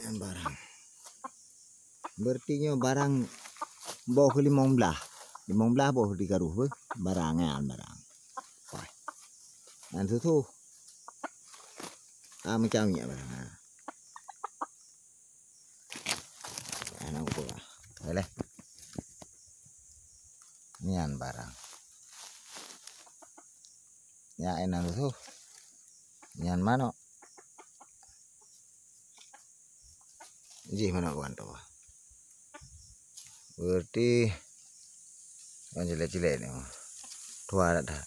Yang barang. Berarti barang bawah ke 15 bawah di garuh barangnya barang. Wah. Nanti tu. Macam ni barang. Anak gua. Boleh. Nian barang. Ya enak tu. Nian mana? Ji mana kawan tu? Berarti kan jelek-jelek ni. Tua dah.